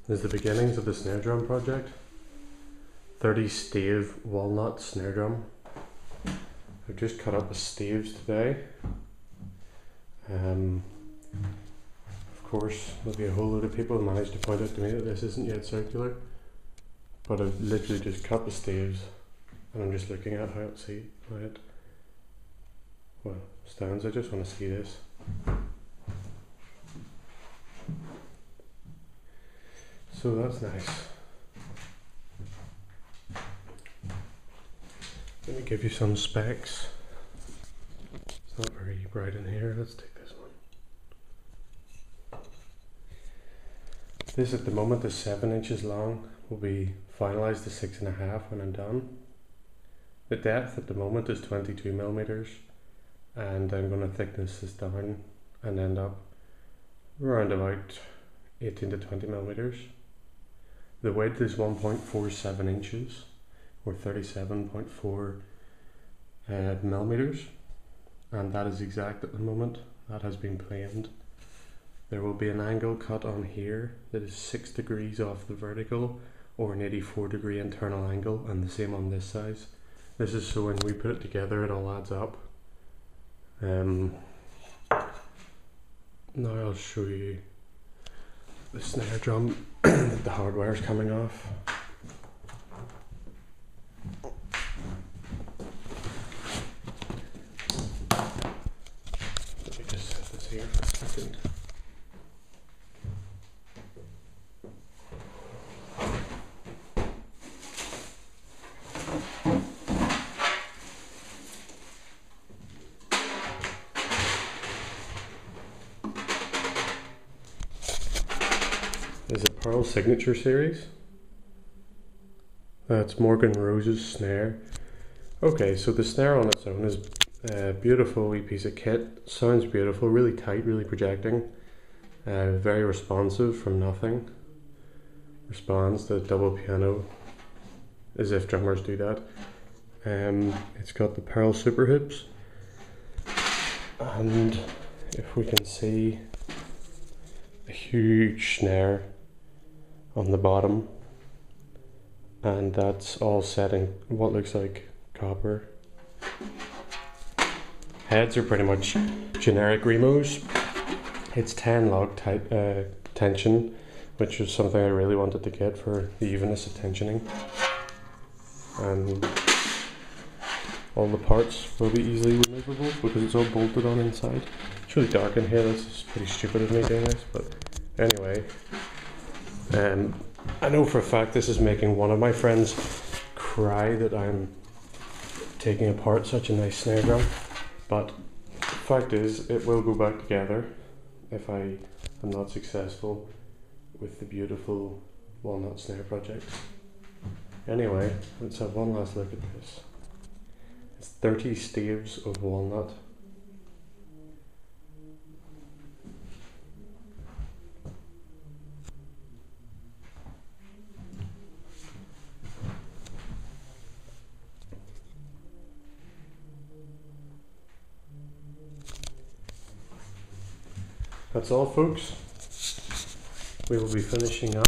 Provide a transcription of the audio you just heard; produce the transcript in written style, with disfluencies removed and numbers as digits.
is the beginnings of the snare drum project. 30 stave walnut snare drum. I've just cut up the staves today. Of course, there'll be a whole load of people who managed to point out to me that this isn't yet circular, but I've literally just cut the staves and I'm just looking at how it stands. I just want to see this. So that's nice. Let me give you some specs. It's not very bright in here. Let's take this one. This at the moment is 7 inches long. Will be finalised to 6.5 when I'm done. The depth at the moment is 22 millimeters, and I'm going to thickness this down and end up around about 18 to 20 millimeters. The width is 1.47 inches or 37.4 millimeters, and that is exact at the moment. That has been planed. There will be an angle cut on here that is 6 degrees off the vertical or an 84 degree internal angle, and the same on this size. This is so when we put it together it all adds up. Now I'll show you the snare drum that the hardware is coming off. Let me just set this here for a second. Is a Pearl Signature series. That's Morgan Rose's snare. Okay, so the snare on its own is a beautiful wee piece of kit. Sounds beautiful, really tight, really projecting. Very responsive from nothing. Responds to double piano as if drummers do that. It's got the Pearl super hoops, and if we can see, a huge snare on the bottom, and that's all set in what looks like copper. Heads are pretty much generic Remos. It's 10 log type tension, which was something I really wanted to get for the evenness of tensioning, and all the parts will be easily removable because it's all bolted on inside. It's really dark in here. This is pretty stupid of me doing this, but anyway, I know for a fact this is making one of my friends cry that I'm taking apart such a nice snare drum, but the fact is it will go back together if I am not successful with the beautiful walnut snare project. Anyway, let's have one last look at this. It's 30 staves of walnut. That's all, folks. We will be finishing up